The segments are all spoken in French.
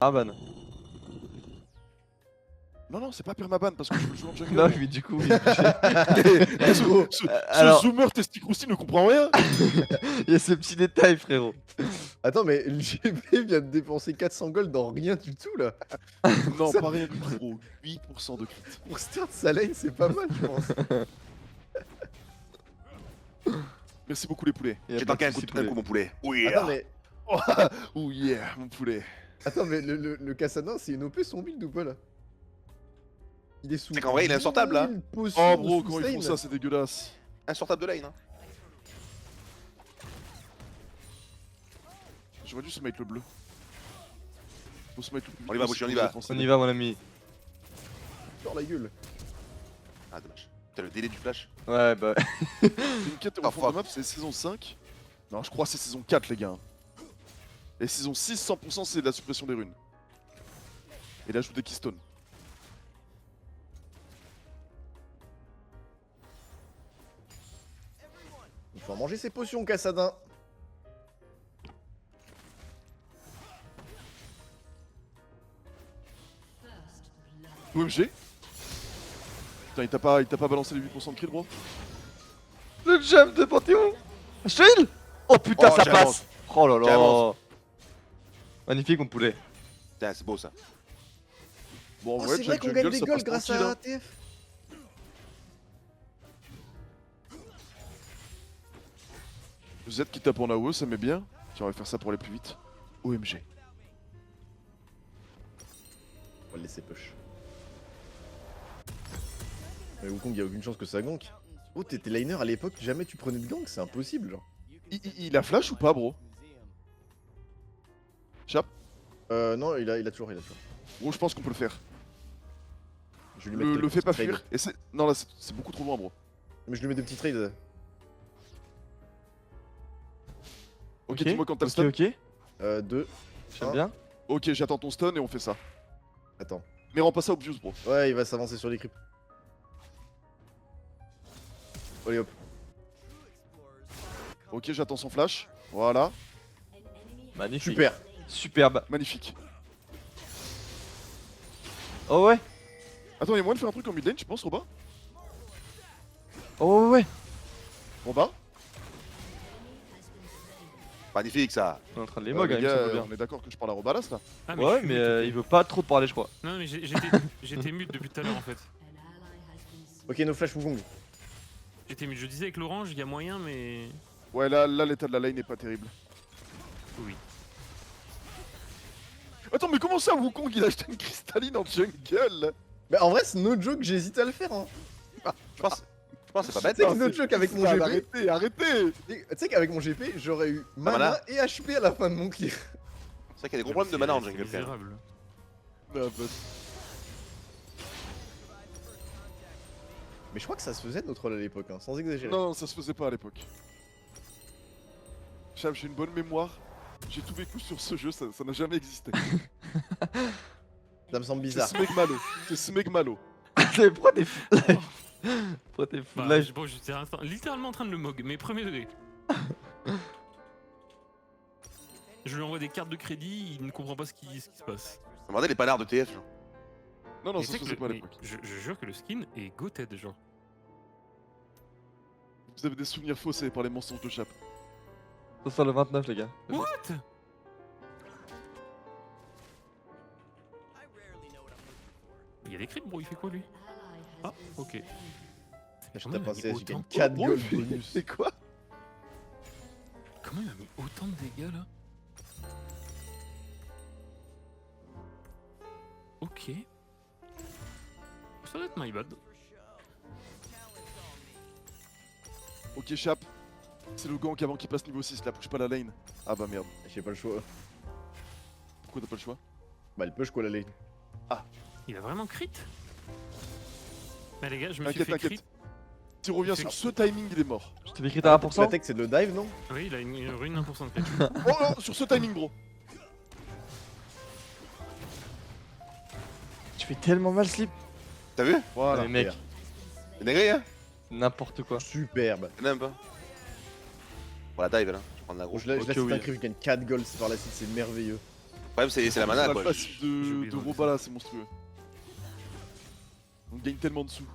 Ah ban. Non, non, c'est pas permaban parce que je joue en jungle. Non, mais du coup, oui. Ce Alors- zoomer testicroussi ne comprend rien. Il y a ce petit détail, frérot. Attends, mais le GP vient de dépenser 400 gold dans rien du tout là. Non, Ça- pas rien du tout, gros. 8% de crit. Pour start sa lane, c'est pas mal, je pense. Merci beaucoup, les poulets. Il y a J'ai pas tanké de un coup, souci, mon poulet. Oui. Attends, mais, Oh yeah, mon poulet. le Kassadin, c'est une OP son build ou pas là? Il est sous. C'est qu'en vrai, il est insortable, là. 1000 potions Oh, bro, sous comment ils font Stain. ça, c'est dégueulasse. Insortable de lane. Hein. J'aurais dû smite le bleu. Faut smite le plus vite On y va, possible Boucher, on y va. pour On y va, mon ami. Sur la gueule. Ah, dommage. T'as le délai du flash. Ouais, bah. C'est une quête au Ah, fond de fuck. map, c'est saison 5. Non, je crois que c'est saison 4, les gars. Et saison 6, 100% c'est de la suppression des runes. Et l'ajout des keystones. Il faut en manger ses potions, Kassadin. OMG. Putain, il t'a pas balancé les 8% de crit, bro. Le jump de Panthéon. Shield. Oh putain, Oh, ça j'avance. passe. Oh là là. J'avance. Magnifique, mon poulet. Tiens, c'est beau ça. Bon, en Oh, vrai, c'est vrai Jack qu'on Jungle, gagne des ça gold passe grâce tranquille, à hein. ATF. Z qui tape en AOE, ça met bien. Tiens, on va faire ça pour aller plus vite. OMG. On va le laisser push. Mais Wukong, y a aucune chance que ça gank. Oh, t'étais laner à l'époque, jamais tu prenais de gank, c'est impossible, genre. Il a flash ou pas, bro? Chap. Non, il a toujours. Gros, je pense qu'on peut le faire. Je vais lui mettre Le quelques fais pas petits fuir. trades. Et c'est. Non, là, c'est beaucoup trop loin, bro. Mais je lui mets des petits trades. Ok, dis-moi quand t'as le Ok, stun. ok. 2. J'aime bien. Ok, j'attends ton stun et on fait ça. Attends. Mais rends pas ça obvious, bro. Ouais, il va s'avancer sur les creeps. Allez hop. Ok, j'attends son flash. Voilà, Magnifique. Super. Superbe. magnifique. Oh ouais. Attends, y'a moyen de faire un truc en mid lane, tu penses, Roba? Oh ouais. Roba? Magnifique ça. On est en train de les mog, Les hein, il me gars, semble bien. on est d'accord que je parle à Robalas là? Ah, Ouais, je suis mais mute, ok. il veut pas trop te parler, je crois. Non, mais j'étais mute depuis tout à l'heure en fait. Ok, no flash Wukong. J'étais mute. Je disais avec l'orange, il y a moyen, mais. Ouais, là l'état de la lane est pas terrible. Oui. Attends, mais comment ça, Wukong il a acheté une cristalline en jungle? Mais en vrai, c'est no joke, j'hésite à le faire. Hein. Je pense que c'est pas bête. Tu sais que Ah, no c'est- joke avec mon Ah, GP. Arrêtez, arrêtez! Tu sais qu'avec mon GP, j'aurais eu mana mana. et HP à la fin de mon clear. C'est vrai qu'il y a des gros problèmes de mana en jungle quand même. Misérable. Ah, bah, Mais je crois que ça se faisait notre rôle à l'époque, hein, sans exagérer. non, ça se faisait pas à l'époque. Cham, j'ai une bonne mémoire. J'ai tout vécu sur ce jeu, ça n'a jamais existé. Ça me semble C'est bizarre. Smegmalo. C'est Smegmalo. Mais pourquoi t'es fou Pourquoi t'es fou Bah, live? bon, j'étais littéralement en train de le mog, mais premier degré. Je lui envoie des cartes de crédit, il ne comprend pas ce qui se passe. Regardez les panards de TF. Genre. Non, non, Mais ça tu se sais faisait que pas à mais l'époque. je jure que le skin est goated, genre. Vous avez des souvenirs faussés par les mensonges de Chap. Ça sort le 29, les gars. What? Il y a des crits, bro, il fait quoi lui? Ah, ok. Je Comment il tape m'a un mis CS, je autant gagne de- 4 Oh, gold il bonus. C'est quoi? Comment il m'a mis autant de dégâts là? Ok. Ça doit être my bad. Ok, Chap. C'est le gank avant qu'il passe niveau 6, là, push pas la lane. Ah bah merde. J'ai pas le choix. Pourquoi t'as pas le choix? Bah, elle push quoi la lane. Il a vraiment crit? Bah les gars, je me suis T'inquiète, fait crit. t'inquiète. S'il revient sur ce timing, il est mort. Je t'avais écrit à 1%. La tech c'est de le dive, non? Oui, il a une rune 1% de crit. Oh non, sur ce timing, bro. Tu fais tellement mal, Slip. T'as vu? Voilà. Les mecs, merde. C'est dingue, hein? n'importe quoi. Superbe. Y'en a même pas. Pour la dive là. Je vais prendre la Bon, grosse. je laisse Ok, un oui. creep, je gagne 4 gold par la suite, c'est merveilleux. problème, c'est la mana, Le quoi. passif J'ai oublié de d'enlever Roba là, c'est monstrueux. On gagne tellement de sous.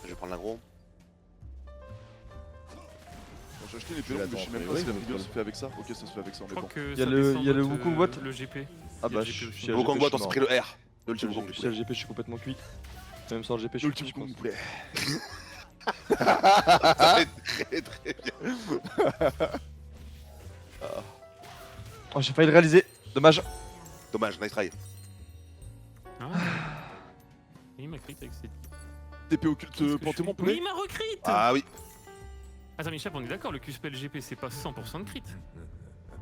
Je vais prendre l'aggro. J'ai acheté les Je vais pélons, mais je sais l'attendre, même mais pas si ouais, la mais rigueur se cool. fait avec ça. Ok, ça se fait avec ça, on Je est crois bon. que Il y a ça le- descend il y a le bot, Wukong bot. le GP. Ah Il y a bah le GP je aussi. suis à Wukong GP, bot, je on suis s'est mort. pris le R. De Je suis l'ultime Wukong, Je du suis à coup. GP, je suis complètement cuit. Même sans GP, je suis L'ultime cuit, je Wukong pense. poulet. Ça va être très très bien. Oh, j'ai failli le réaliser. Dommage. Dommage, nice try. Ah. Il m'a crit avec ses... TP occulte Qu'est-ce que je Panthéon, fais poulet. Oui, il m'a recrit. Ah oui. Attends, Michel, on est d'accord, le Q-Spell GP, c'est pas 100% de crit.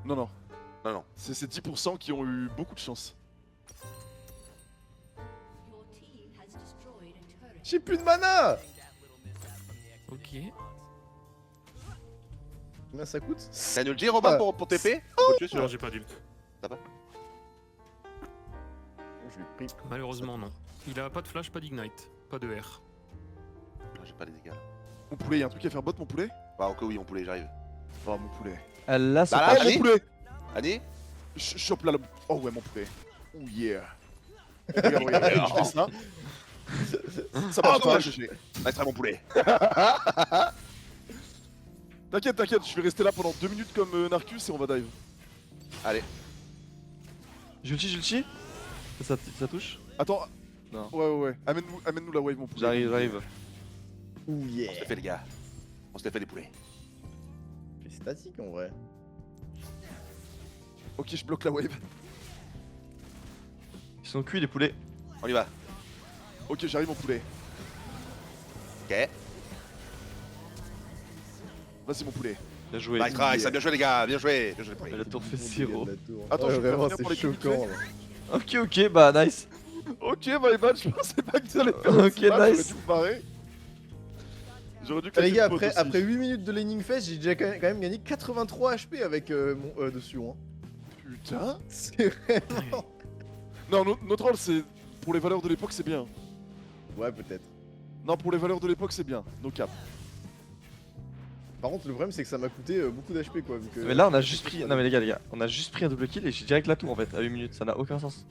Non, non. Non, non. C'est ces 10% qui ont eu beaucoup de chance. J'ai plus de mana. Ok. Combien ça coûte? T'as une ulti, Robin, pour TP? Faut tuer Non, celui-là. j'ai pas d'ult. Je l'ai pris. Malheureusement, non. Il a pas de flash, pas d'ignite, pas de R. Non, j'ai pas les dégâts. là. Mon poulet, y'a un truc à faire bot, mon poulet? Bah, ok, oui, mon poulet, j'arrive. Oh, mon poulet. Là, c'est Bah pas... là, Oh, allez. mon poulet! Annie? Chope là, oh ouais, mon poulet. Oh yeah. Regarde, regarde, je fais ça. Ça marche pas, dommage. GG. Nice try, mon poulet. T'inquiète, t'inquiète, je vais rester là pendant 2 minutes comme Narcus et on va dive. Allez. J'ulti. Ça touche. Attends. Non. Ouais. Amène-nous la wave, mon poulet. J'arrive. Ouh On se yeah. les fait, les gars. On se les fait, les poulets. C'est statique en vrai. Ok, je bloque la wave. Ils sont cuits les poulets. On y va. Ok, j'arrive, mon poulet. Ok. Vas-y, mon poulet. Bien joué. Nice try, ça a bien joué, les gars. Bien joué. Bien joué, les poulets. La tour fait Bon 0. dégât de la tour. Attends, Ouais, je vais vraiment, revenir pour c'est les coups de choquant. là. Ok, bah nice. Ok, my bad, je pensais pas que ça allait faire Ok, ce match, nice. J'aurais dû me barrer. J'aurais dû Ah, les claquer gars, le pot après aussi. 8 minutes de laning phase, j'ai déjà quand même gagné 83 HP avec mon dessus. Hein. Putain. C'est vraiment. Non, nos trolls, c'est. Pour les valeurs de l'époque, c'est bien. Ouais, peut-être. Non, pour les valeurs de l'époque, c'est bien. No cap. Par contre, le problème, c'est que ça m'a coûté beaucoup d'HP quoi. Vu que... Mais là, on a juste pris. Non, mais les gars, on a juste pris un double kill et j'ai direct la tour en fait, à 8 minutes. Ça n'a aucun sens.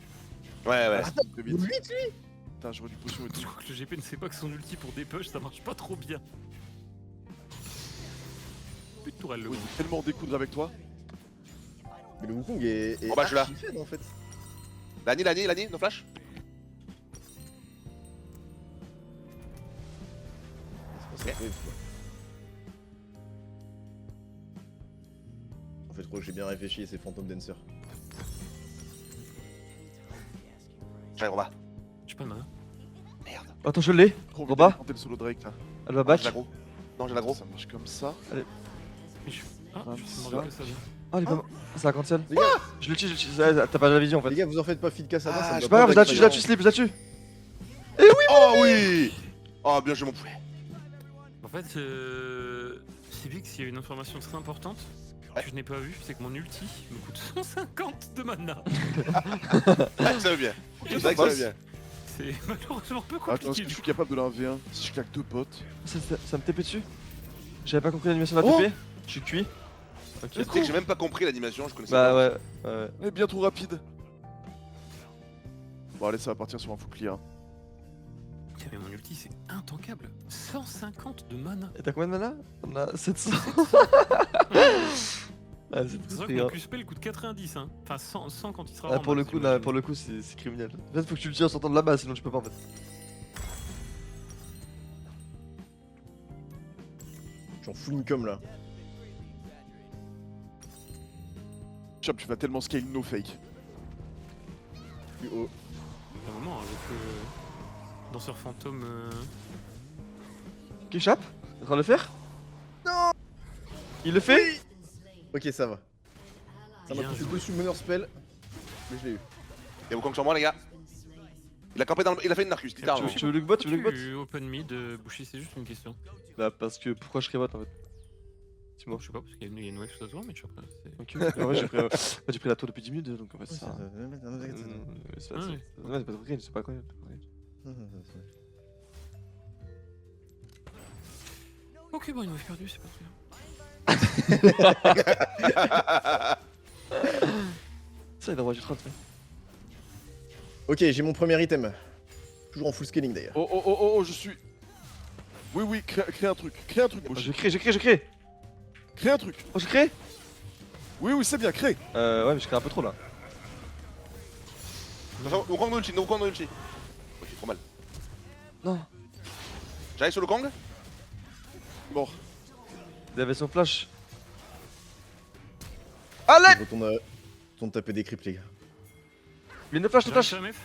Ouais, ouais. Très vite. Vite, lui. Putain, j'aurais dû potion et Je tout. crois que le GP ne sait pas que son ulti pour des push, ça marche pas trop bien. Plus de tourelle, le Oui, gros. tellement découdre avec toi. Mais le Wukong est. Oh, bah, je suis là. archi-fed, en fait. L'Annie, no flash? C'est pas ça, quoi. En fait, je crois que j'ai bien réfléchi et c'est Phantom Dancer. J'arrive, Robin. J'ai pas de mana. Merde. Attends, je l'ai. Trop Roba vite, tenter le solo Drake là. Elle va J'ai back. l'aggro. Non, j'ai l'aggro. Ça marche comme ça. Mais je... Ah, je suis mort de que ça vient. Oh, elle est pas morte. C'est la cancel. Les gars, Je l'utilise, T'as pas la vision en les fait. gars, vous en faites pas feed Kassadin, Ah, ça me je C'est va pas grave, pas je la tue, slip, je la tue. Oh oui! Oh, bien joué, mon poulet. En fait, c'est vu que s'il y a une information très importante Ouais. que je n'ai pas vue, c'est que mon ulti me coûte 150 de mana. Ça va bien. Et Ça va bien. C'est malheureusement un peu Attends, est-ce compliqué que je du suis coup. capable de la 1v1 si je claque 2 potes? Ça me TP dessus. J'avais pas compris l'animation de la Oh TP. Je suis cuit. Ok. Tu sais que j'ai même pas compris l'animation, je connaissais Bah pas. ouais. Eh, bien trop rapide. Bon, allez, ça va partir sur un full clear. Putain, mais mon ulti c'est intankable. 150 de mana. Et t'as combien de mana? On a 700. Ah, c'est C'est vrai très que mon grave. Q-Spell coûte 90, hein. Enfin 100 quand il sera Ah, en pour le max, coup, j'imagine. c'est criminel. En fait, faut que tu le tires en sortant de là-bas, sinon tu peux pas en fait. Je suis en full income là. Chop, tu vas tellement scale no fake. Plus haut. Un moment avec danseur fantôme. Qui échappe? T'es en train de le faire? Non. Il le fait? Ok, ça va. Ça m'a Bien coûté joué. dessus Moneur Spell. Mais je l'ai eu. Y'a Wukong sur moi, les gars. Il a campé dans le... Il a fait une Narcus, littéralement. Tu veux le bot? Tu veux le bot? Open mid, Boucher, c'est juste une question. Bah, parce que pourquoi je serais bot en fait? Dis-moi. Je sais pas, parce qu'il y a une wave tout autour, mais je sais pas. Ok, en vrai, j'ai pris la tour depuis 10 minutes donc en fait ça. C'est Ouais. pas trop grave, c'est pas incroyable. Ok, bon, une wave perdue, c'est pas très grave. Ça, il envoie du 30. Ok, j'ai mon premier item. Toujours en full scaling d'ailleurs. Oh, je suis. Oui, crée un truc. Crée un truc, Oh, Boshi. je crée. Crée un truc. Oh, je crée. Oui, c'est bien, crée. Ouais, mais je crée un peu trop là. Attention, Wukong no ulti, Wukong no ulti. Ok, trop mal. Non. J'arrive sur le Kong. Mort. Il avait son flash. Allez! Retourne taper des creeps, les gars. Il y a une flash, J'arrive sur MF.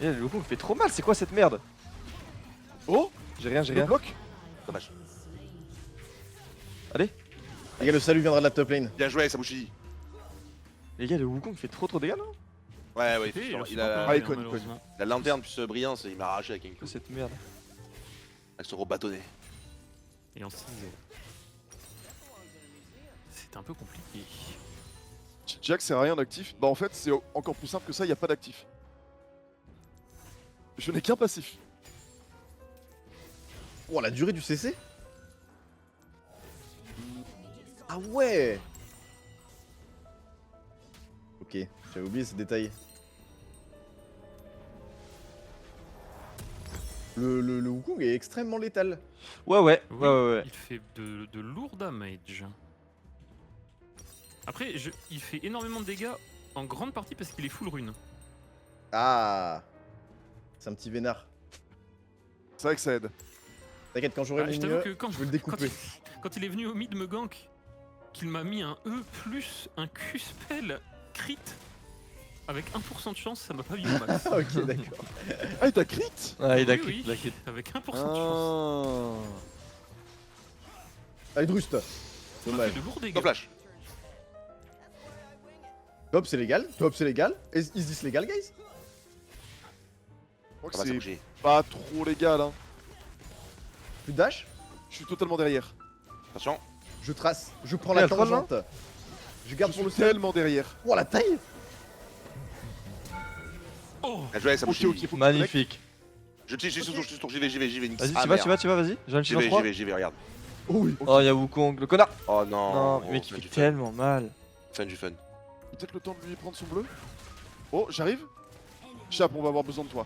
Eh, le Wukong fait trop mal, c'est quoi cette merde? Oh, J'ai rien. le bloc. Dommage. Allez. Les gars, le salut viendra de la top lane. Bien joué, Sabushi. Les gars, le Wukong fait trop de dégâts là. Ouais, Et effectivement. c'est Il pas a pareil, icône, malheureusement. la lanterne plus brillance, il m'a arraché avec un coup. Cette merde. Avec ce gros bâtonnet. Et en 6 c'est un peu compliqué. Jack, c'est rien d'actif. Bah, en fait, c'est encore plus simple que ça, y a pas d'actif. Je n'ai qu'un passif. Oh, la durée du CC. Ah ouais. Ok, j'avais oublié ce détail. Le Wukong est extrêmement létal. Ouais. Il fait de lourd damage. Après, il fait énormément de dégâts en grande partie parce qu'il est full rune. Ah. C'est un petit vénard. C'est vrai que ça aide. T'inquiète, quand j'aurai Ah, je mon t'avoue mieux, que quand, je vais le quand, découper. quand il est venu au mid me gank, qu'il m'a mis un E plus un Q-spell crit avec 1% de chance, ça m'a pas mis au max. Ah, ok, d'accord. Ah, il t'a crit. Ah, il a Oui, crit, oui, il a crit. avec 1% de chance. Ah. Allez, Drust. Ça m'a Dommage. fait de lourds dégâts. Top flash. Top, c'est légal. Top, c'est légal. Is this légal, guys? Je crois que Ça va, c'est Sabushi. pas trop légal, hein. Plus de dash. Je suis totalement derrière. Attention. Je trace. Je prends Ouais, la elle troll, tangente. Je garde Je pour le suis sel. tellement derrière. Oh, la taille. Oh, Bien joué, Sabushi. Ok, faut que tu Magnifique. Je tire, j'y vais, Nix. Vas-y, Ah, tu merde. vas, vas-y. J'ai un J'y petit dans 3. vais, regarde. Oh oui. Oh, y'a Wukong, le connard. Oh non. Non, oh, mec, il fin fait du fun. tellement mal. Fin du fun. Peut-être le temps de lui prendre son bleu. Oh, j'arrive. Chap, on va avoir besoin de toi.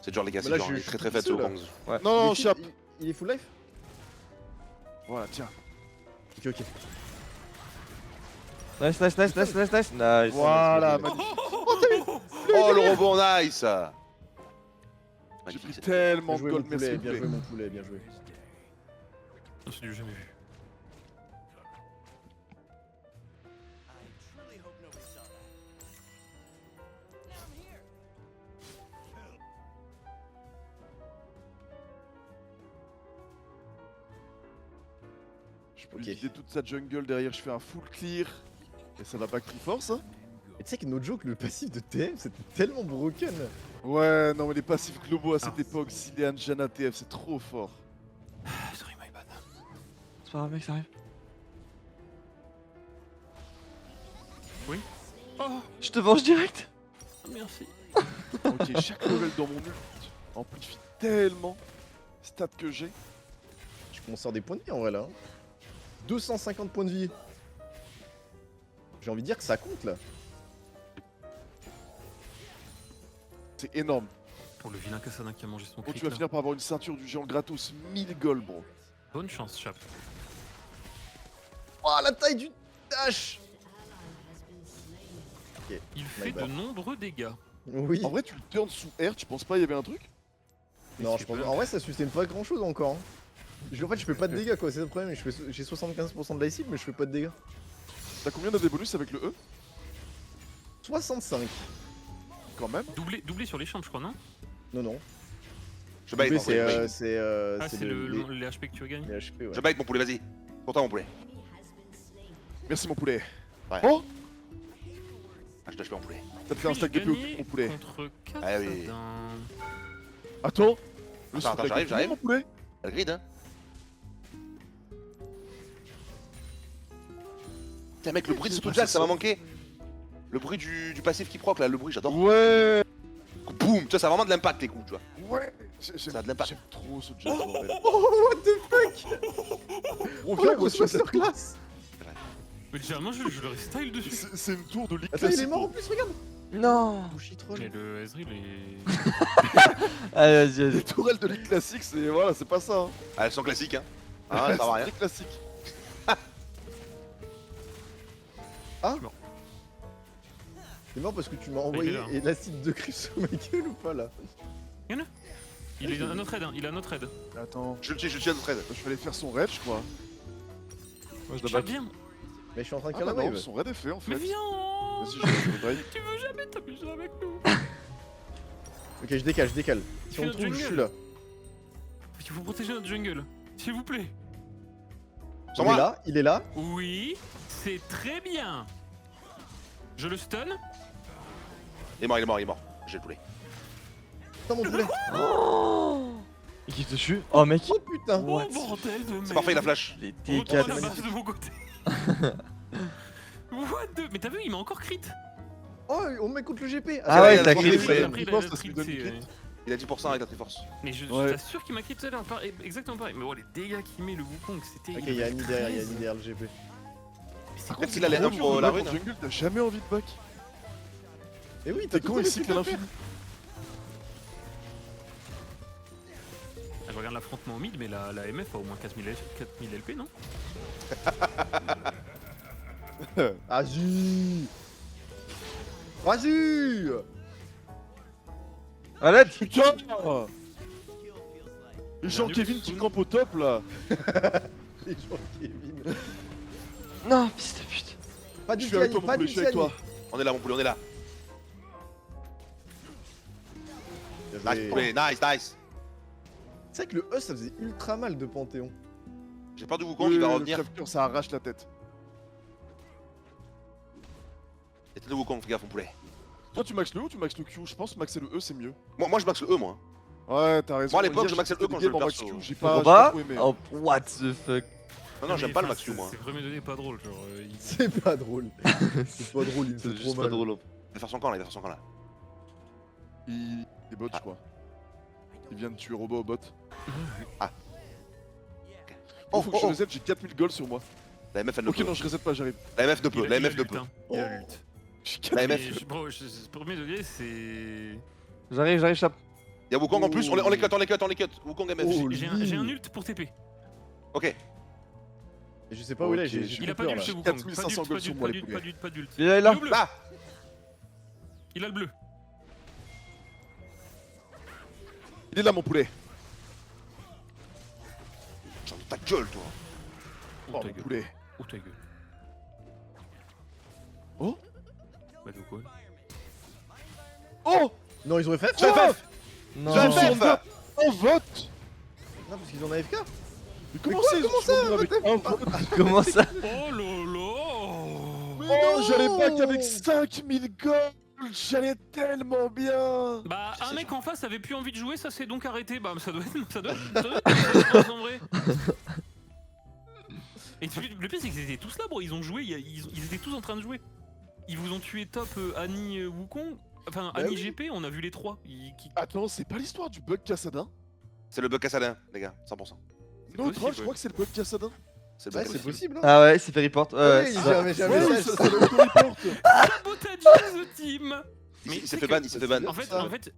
C'est dur, les gars, Mais c'est là, dur. je Il est suis très tout faible, ce seul, là. Wukong. Non, Il est Chap. il est full life. Voilà, tiens. Ok. Nice. Nice. Voilà, Nice. magnifique. Oh, le robot, nice. J'ai Magnifique, pris cette- tellement Bien de joué, mon gold, merci poulet. beaucoup. Bien joué, mon poulet. Bien joué. non, c'est du jamais vu. Je peux Ok. lui vider toute sa jungle derrière, je fais un full clear. Et ça va back force hein. Et tu sais que no joke, le passif de TM, c'était tellement broken. Ouais, non mais les passifs globaux à cette Ah. époque, Zilean, Janna, TF, c'est trop fort. Sorry, my bad. C'est pas grave, mec, ça arrive. Oh, Je te venge direct. merci. Ok, chaque level dans mon ult amplifie tellement stats que j'ai. Je commence à avoir des points de vie en vrai là. hein. 250 points de vie. J'ai envie de dire que ça compte là. C'est énorme. Pour le vilain Kassadin qui a mangé son Bon, crit. tu vas là. finir par avoir une ceinture du géant gratos 1000 gold, bro. Bonne chance, Chap. Oh la taille du dash. Il fait bad. de nombreux dégâts. Oui. En vrai, tu le turns sous R, tu penses pas il y avait un truc? Non, je pense. En vrai, ça sustain pas grand chose encore. hein. En fait, je fais pas de dégâts quoi, c'est le problème. J'ai 75% de l'IC, mais je fais pas de dégâts. T'as combien d'AD bonus avec le E 65. quand même? Doublé sur les champs, je crois, non? Non. Je bait, Oui, mon poulet, c'est. Ah, c'est les HP que tu gagnes. les HP, ouais. Je bait, mon poulet, vas-y. Pour toi, mon poulet. Merci mon poulet. Ouais. Oh, Ah, je tâche pas, mon poulet. t'as fait un stack de PO mon poulet. Contre Ah oui. Kassadin. Attends, le Attends, stack j'arrive, de j'arrive. mon poulet. Elle grid, hein. Putain, mec, le bruit de ce truc-là, ça m'a manqué. Le bruit du passif qui proc, là, le bruit, j'adore. Ouais, Boum, tu vois, ça a vraiment de l'impact, les coups, tu vois. ouais. Ça a de l'impact. J'aime trop ce jazz, bordel. Oh, what the fuck. On Oh la grosse masterclass. Mais généralement, je leur style dessus. C'est une tour de League Attends, il est classique. mort en plus, regarde. Non. Bushi troll. Mais le Ezreal est. Allez, vas-y, Les vas-y. tourelles de League classique, c'est voilà, c'est pas ça. Hein. Ah, elles sont classiques, hein. Ah, ça va rien. C'est très classique. C'est mort parce que tu m'as il est envoyé là. et l'acide de Chris sur ma gueule ou pas là? Il est à notre aide, hein. Il est à notre aide. Attends, Je le tue à notre aide. je vais aller faire son raid, je crois. Moi, je Tu dois vas back. bien. Mais je suis en train de Ah faire bah la non, wave. son raid est fait en fait. Mais viens. Vas-y, je vais drive. Tu veux jamais t'amuser avec nous. Ok, je décale, je décale. Si Fais on me notre trouve, je jungle. suis là. Il faut protéger notre jungle. S'il vous plaît. Sur Il est moi. là, il est là. Oui, c'est très bien. Je le stun. Il est mort, il est mort, il est mort. J'ai le poulet. Attends, mon poulet. Il kiffe dessus. Oh, mec. Oh putain. Oh bordel de merde. C'est parfait, il a flash. Les Retourne dégâts. à la base de mon côté. What the... Mais t'as vu, il m'a encore crit. Oh, on met contre le GP. Ah ouais, il a t'as le crit. poulet. Après, il a pense le que ça lui crit, donne c'est- une crit. Il a 10% avec la Triforce. Mais je Ouais. t'assure qu'il m'a crit tout à l'heure. Exactement pareil. Mais oh, les dégâts qu'il met le Wukong, c'était. Ok, il y a Annie derrière, il y a Annie derrière le GP. Par contre, il a les 1 pour la rune. jungle, t'as jamais envie de back. Et oui, T'es tout con le ici truc que à l'infini. faire. Ah, je regarde l'affrontement au mid, mais la MF a au moins 4000 LP, non? Vas-y. Vas-y. Allez. Putain. Et Jean-Kevin qui campe au top là. Les gens Kevin. Non, fils de pute. Pas Je du suis avec toi, pas mon poulet, du je suis avec toi. On est là, mon poulet, on est là. Nice, poulet, nice, nice. C'est vrai que le E ça faisait ultra mal de Panthéon. J'ai peur du Wukong, il va revenir. Ça arrache la tête. C'était le Wukong, fais gaffe, mon poulet. Toi tu maxes le E ou tu maxes le Q? Je pense que maxer le E c'est mieux. Moi, je maxe le E, moi. Ouais, t'as raison. Moi, à l'époque, Hier, je maxais le E j'ai quand fait je des le games en max perso. Q, j'ai Pour pas bas. trop aimé. Oh, what the fuck. Non, j'aime Mais pas le enfin, max Q, moi. C'est premier degré pas drôle, genre. C'est pas drôle. C'est pas drôle, il me fait trop mal. Il va faire son camp là, il va faire son camp là. Il est bot, je crois. Il vient de tuer Robo au bot. Ah. Oh, faut que je reset, j'ai 4000 gold sur moi. La MF, elle ne Ok, peut. non, je reset pas, j'arrive. La MF ne peut, la MF ne ult, peut. hein. Il a ult. J'ai La 4000. MF. Bro, premier degré, c'est. J'arrive, chape. Y'a Wukong en plus, on les cut, on les cut, on les cut. Wukong MF. Oh, J'ai un ult pour TP. Ok. Et je sais pas où il est, Ok, j'ai Il a trop pas peur d'ult là. chez Wukong. 4500 Pas gold sur d'ult, moi, pas les d'ult, poulets. pas d'ult, pas d'ult. Il est là. Il est au bleu. Ah. Il a le bleu. Il est là, mon poulet. J'en ai ta gueule, toi. Oh, Oh, ta mon gueule. poulet. Oh, ta gueule. Oh. Bah, de quoi? Oh. Non, ils ont FF J'ai FF. Non. J'ai J'ai FF. On vote. Non, parce qu'ils ont AFK. Mais comment quoi, ça, ils comment ont ça, toujours avec un vote? Comment ça? Oh lolo. Oh, j'allais back avec 5000 gold. J'allais tellement bien. Bah, un mec en face avait plus envie de jouer, ça s'est donc arrêté. Bah, ça doit être en vrai. Et le pire, c'est qu'ils étaient tous là, bro. Ils ont joué, ils étaient tous en train de jouer. Ils vous ont tué top Annie Wukong. Enfin, Bah Annie oui. GP, on a vu les trois. Attends, c'est pas l'histoire du bug Cassadin? C'est le bug Cassadin, les gars, 100%. Non, possible, je crois que c'est le bug Cassadin. C'est le Ouais, bug c'est Cassadin. possible. Hein. Ah ouais, c'est fait report. Ouais, Ouais, ouais, j'ai c'est ça. un Ouais, message. ça l'auto-report. Botagie, the team. Il s'est c'est fait que- ban, il s'est fait ban. En fait,